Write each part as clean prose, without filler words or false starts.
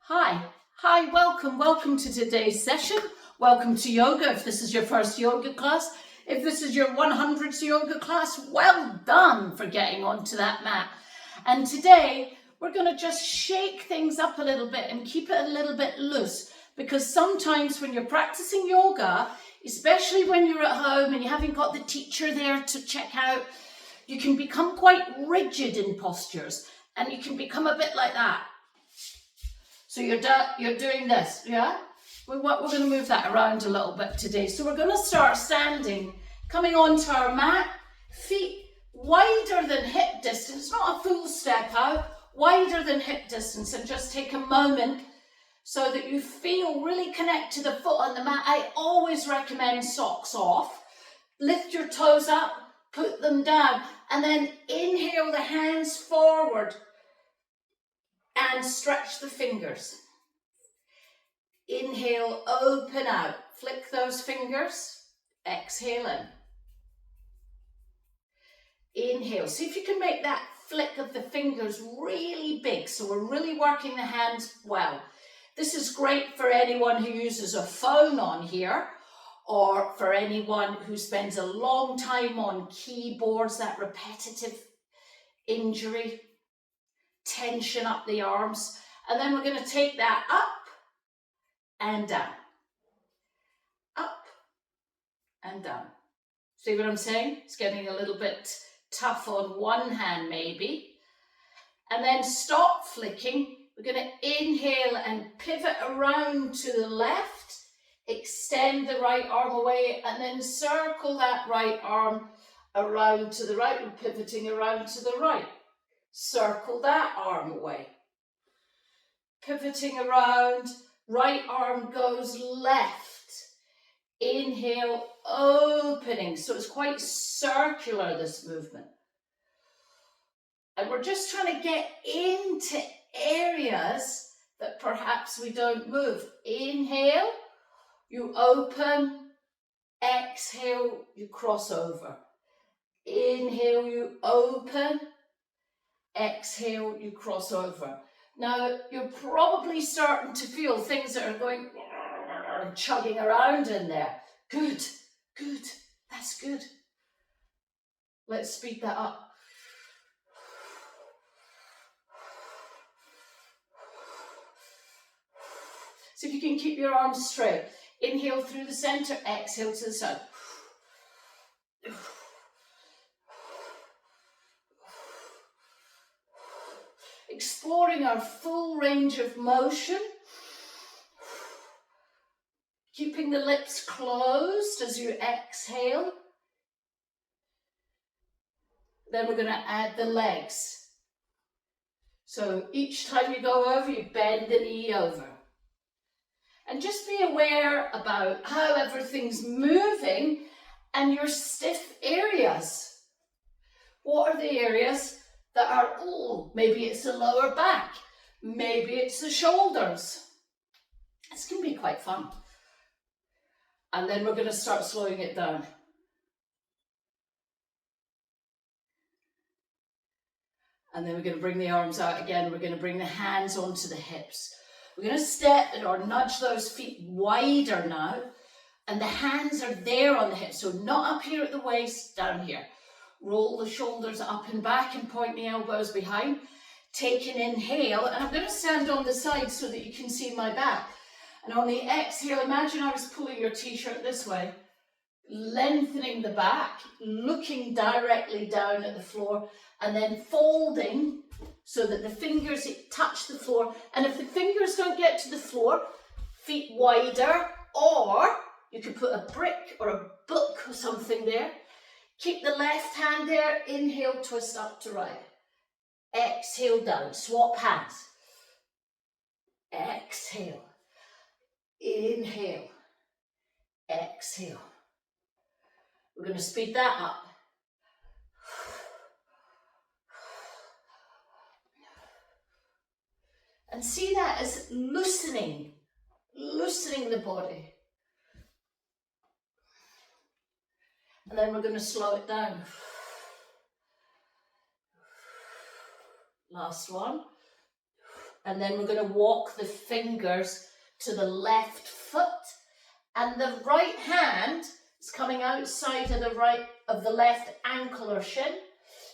Welcome to today's session. Welcome to yoga. If this is your first yoga class, if this is your 100th yoga class, well done for getting onto that mat. And today we're going to just shake things up a little bit and keep it a little bit loose, because sometimes when you're practicing yoga, especially when you're at home and you haven't got the teacher there to check out, you can become quite rigid in postures and you can become a bit like that. So you're doing this, yeah? We're going to move that around a little bit today. So we're going to start standing, coming onto our mat, feet wider than hip distance, not a full step out, wider than hip distance, and just take a moment so that you feel really connect to the foot on the mat. I always recommend socks off. Lift your toes up, put them down, and then inhale the hands forward and stretch the fingers. Inhale, open out, flick those fingers, exhale in. Inhale, see if you can make that flick of the fingers really big, so we're really working the hands well. This is great for anyone who uses a phone on here, or for anyone who spends a long time on keyboards, that repetitive injury, tension up the arms. And then we're going to take that up and down, up and down. See what I'm saying? It's getting a little bit tough on one hand maybe. And then stop flicking. We're going to inhale and pivot around to the left, extend the right arm away, and then circle that right arm around to the right. We're pivoting around to the right. Circle that arm away. Pivoting around, right arm goes left. Inhale, opening. So it's quite circular, this movement. And we're just trying to get into areas that perhaps we don't move. Inhale, you open. Exhale, you cross over. Inhale, you open. Exhale, you cross over. Now, you're probably starting to feel things that are going chugging around in there. Good, that's good. Let's speed that up. See if you can keep your arms straight. Inhale through the center, exhale to the side. Exploring our full range of motion. Keeping the lips closed as you exhale. Then we're going to add the legs. So each time you go over, you bend the knee over. And just be aware about how everything's moving and your stiff areas. What are the areas that are, maybe it's the lower back, maybe it's the shoulders. This can be quite fun. And then we're going to start slowing it down. And then we're going to bring the arms out again. We're going to bring the hands onto the hips. We're going to step or nudge those feet wider now. And the hands are there on the hips. So not up here at the waist, down here. Roll the shoulders up and back and point the elbows behind. Take an inhale. And I'm going to stand on the side so that you can see my back. And on the exhale, imagine I was pulling your t-shirt this way. Lengthening the back, looking directly down at the floor, and then folding so that the fingers touch the floor. And if the fingers don't get to the floor, feet wider, or you could put a brick or a book or something there. Keep the left hand there. Inhale, twist up to right. Exhale down. Swap hands. Exhale. Inhale. Exhale. We're going to speed that up. And see that as loosening the body. And then we're going to slow it down. Last one. And then we're going to walk the fingers to the left foot. And the right hand is coming outside of the left ankle or shin.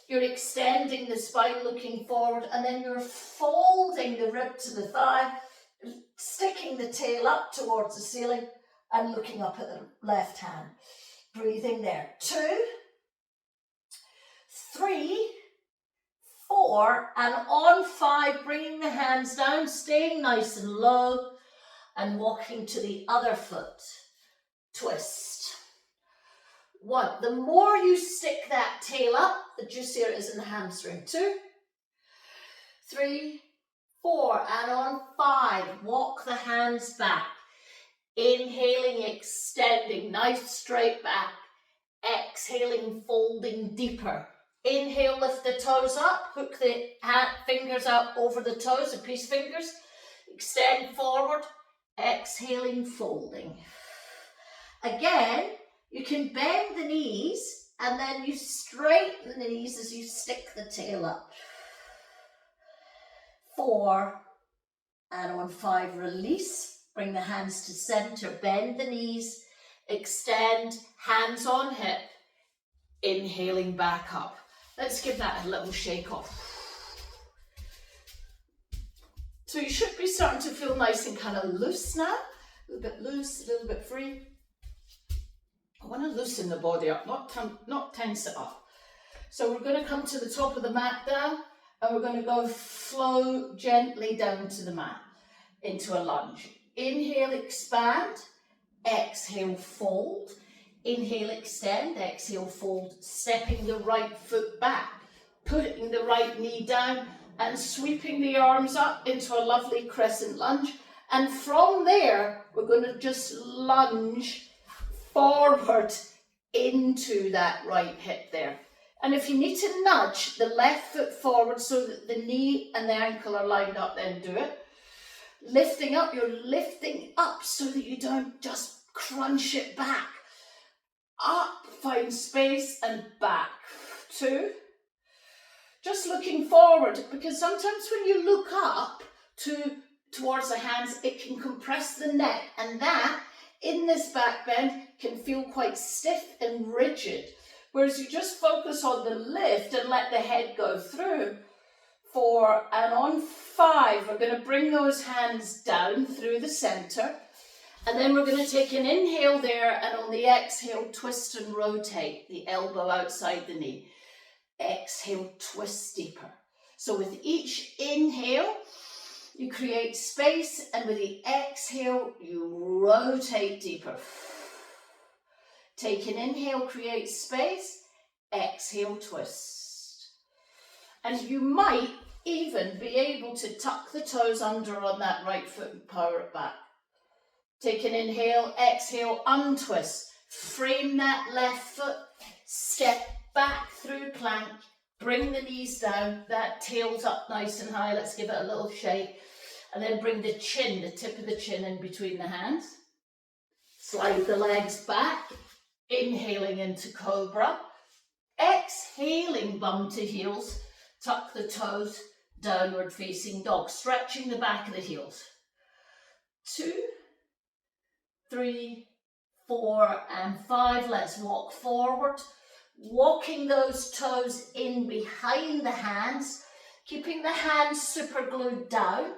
You're extending the spine, looking forward, and then you're folding the rib to the thigh, sticking the tail up towards the ceiling and looking up at the left hand. Breathing there. 2, 3, 4, and on 5, bringing the hands down, staying nice and low, and walking to the other foot. Twist. 1. The more you stick that tail up, the juicier it is in the hamstring. 2, 3, 4, and on 5, walk the hands back. Inhaling, extending, nice straight back. Exhaling, folding deeper. Inhale, lift the toes up, hook the fingers out over the toes, the peace fingers. Extend forward, exhaling, folding. Again, you can bend the knees and then you straighten the knees as you stick the tail up. 4, and on 5, release. Bring the hands to center, bend the knees, extend, hands on hip, inhaling back up. Let's give that a little shake off. So you should be starting to feel nice and kind of loose now. A little bit loose, a little bit free. I want to loosen the body up, not tense it up. So we're going to come to the top of the mat down, and we're going to go flow gently down to the mat into a lunge. Inhale, expand. Exhale, fold. Inhale, extend. Exhale, fold. Stepping the right foot back. Putting the right knee down and sweeping the arms up into a lovely crescent lunge. And from there, we're going to just lunge forward into that right hip there. And if you need to nudge the left foot forward so that the knee and the ankle are lined up, then do it. Lifting up, you're lifting up so that you don't just crunch it back. Up, find space, and back. 2. Just looking forward, because sometimes when you look up towards the hands, it can compress the neck, and that, in this back bend, can feel quite stiff and rigid. Whereas you just focus on the lift and let the head go through. 4, and on 5, we're going to bring those hands down through the center. And then we're going to take an inhale there, and on the exhale, twist and rotate the elbow outside the knee. Exhale, twist deeper. So with each inhale, you create space, and with the exhale, you rotate deeper. Take an inhale, create space. Exhale, twist. And you might even be able to tuck the toes under on that right foot and power it back. Take an inhale, exhale, untwist. Frame that left foot, step back through plank, bring the knees down, that tail's up nice and high. Let's give it a little shake. And then bring the chin, the tip of the chin in between the hands. Slide the legs back, inhaling into cobra. Exhaling, bum to heels, tuck the toes, downward facing dog, stretching the back of the heels. 2, 3, 4, and 5. Let's walk forward, walking those toes in behind the hands, keeping the hands super glued down.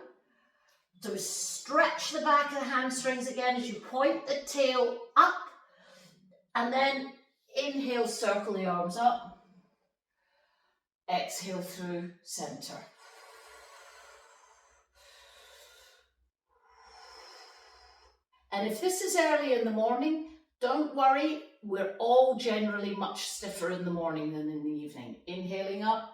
So stretch the back of the hamstrings again as you point the tail up, and then inhale, circle the arms up. Exhale through center. And if this is early in the morning, don't worry, we're all generally much stiffer in the morning than in the evening. Inhaling up,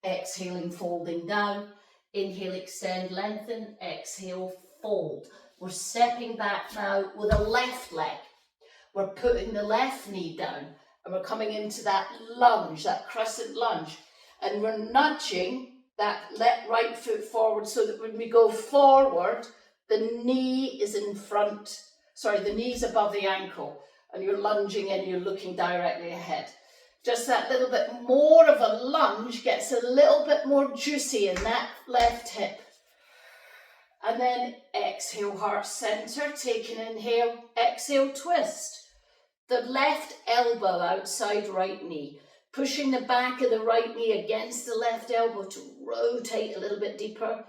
exhaling, folding down. Inhale, extend, lengthen, exhale, fold. We're stepping back now with a left leg. We're putting the left knee down and we're coming into that lunge, that crescent lunge. And we're nudging that right foot forward so that when we go forward, the knee is in front, the knee's above the ankle, and you're lunging in, you're looking directly ahead. Just that little bit more of a lunge gets a little bit more juicy in that left hip. And then exhale, heart center, take an inhale, exhale, twist. The left elbow outside right knee, pushing the back of the right knee against the left elbow to rotate a little bit deeper.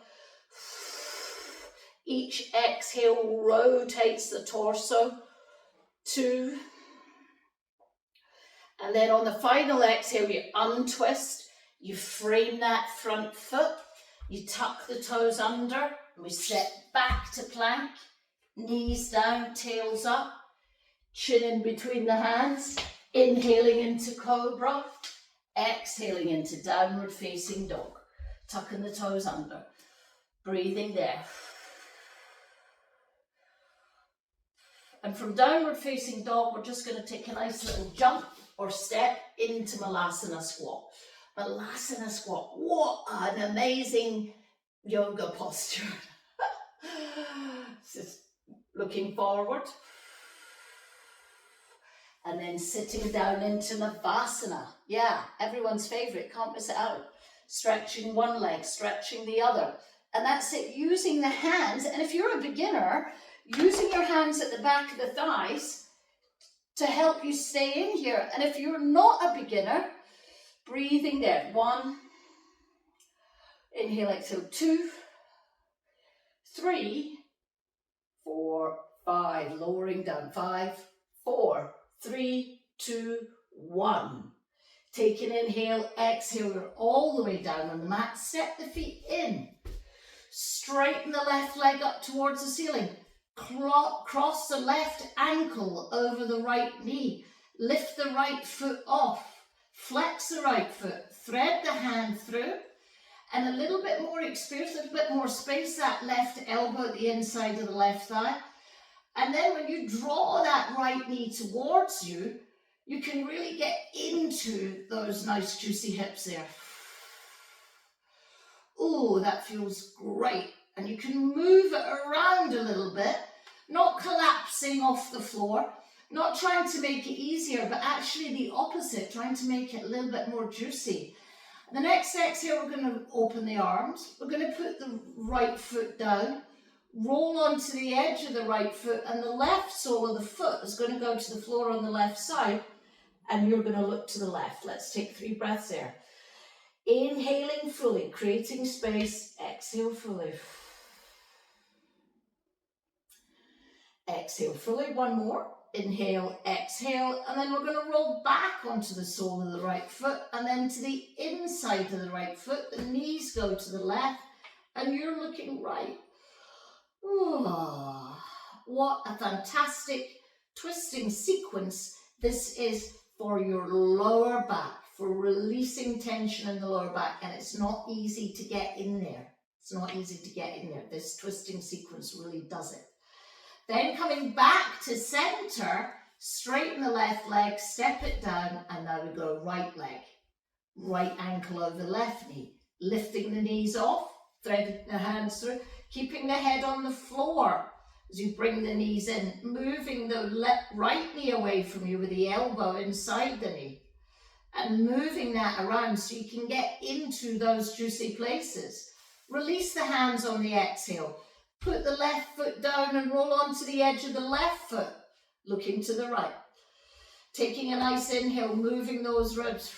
Each exhale rotates the torso. 2. And then on the final exhale, you untwist, you frame that front foot, you tuck the toes under, and we step back to plank, knees down, tails up, chin in between the hands, inhaling into cobra, exhaling into downward facing dog, tucking the toes under, breathing there. And from downward facing dog, we're just going to take a nice little jump or step into Malasana squat. Malasana squat, what an amazing yoga posture. Just looking forward. And then sitting down into Navasana. Yeah, everyone's favorite, can't miss it out. Stretching one leg, stretching the other. And that's it, using the hands. And if you're a beginner, using your hands at the back of the thighs to help you stay in here. And if you're not a beginner, breathing there. 1, inhale, exhale, 2, 3, 4, 5, lowering down, 5, 4, 3, 2, 1. Take an inhale, exhale, you're all the way down on the mat. Step the feet in. Straighten the left leg up towards the ceiling. Cross the left ankle over the right knee. Lift the right foot off. Flex the right foot. Thread the hand through. And a little bit more experience, a little bit more space, that left elbow at the inside of the left thigh. And then when you draw that right knee towards you, you can really get into those nice juicy hips there. Oh, that feels great. And you can move it around a little bit, not collapsing off the floor, not trying to make it easier, but actually the opposite, trying to make it a little bit more juicy. The next exhale, we're going to open the arms. We're going to put the right foot down, roll onto the edge of the right foot, and the left sole of the foot is going to go to the floor on the left side, and you're going to look to the left. Let's take 3 breaths there. Inhaling fully, creating space. Exhale fully. Exhale fully. 1 more. Inhale, exhale, and then we're going to roll back onto the sole of the right foot, and then to the inside of the right foot. The knees go to the left, and you're looking right. Oh, what a fantastic twisting sequence this is for your lower back, for releasing tension in the lower back, and it's not easy to get in there. It's not easy to get in there. This twisting sequence really does it. Then coming back to center, straighten the left leg, step it down, and now we go right leg. Right ankle over left knee. Lifting the knees off, threading the hands through, keeping the head on the floor as you bring the knees in, moving the right knee away from you with the elbow inside the knee, and moving that around so you can get into those juicy places. Release the hands on the exhale. Put the left foot down and roll onto the edge of the left foot, looking to the right. Taking a nice inhale, moving those ribs.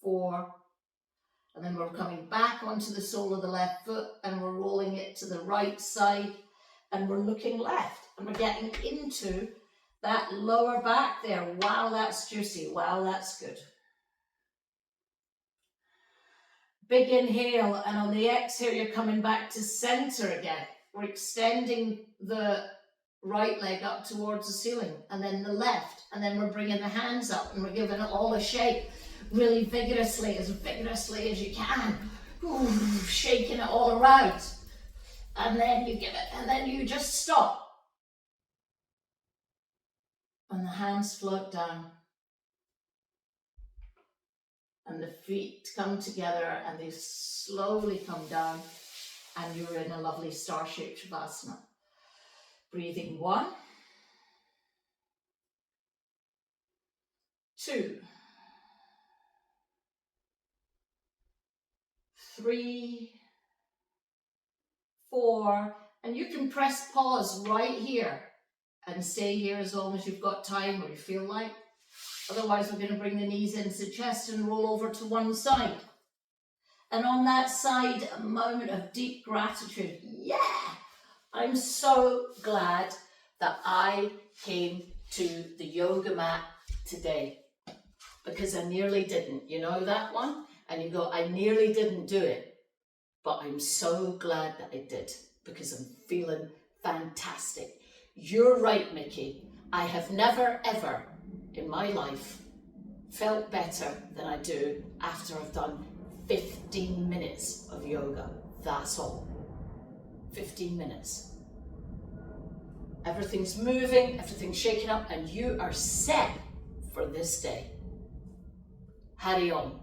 4. And then we're coming back onto the sole of the left foot and we're rolling it to the right side and we're looking left. And we're getting into that lower back there. Wow, that's juicy. Wow, that's good. Big inhale, and on the exhale, you're coming back to center again. We're extending the right leg up towards the ceiling, and then the left, and then we're bringing the hands up, and we're giving it all a shake, really vigorously as you can. Ooh, shaking it all around. And then you give it, and then you just stop. And the hands float down. And the feet come together and they slowly come down and you're in a lovely star-shaped Shavasana. Breathing 1, 2, 3, 4, and you can press pause right here and stay here as long as you've got time or you feel like. Otherwise, we're going to bring the knees into the chest and roll over to one side. And on that side, a moment of deep gratitude. Yeah! I'm so glad that I came to the yoga mat today, because I nearly didn't. You know that one? And you go, I nearly didn't do it, but I'm so glad that I did, because I'm feeling fantastic. You're right, Mickey. I have never, ever in my life felt better than I do after I've done 15 minutes of yoga. That's all. 15 minutes. Everything's moving, everything's shaking up, and you are set for this day. Hari Om.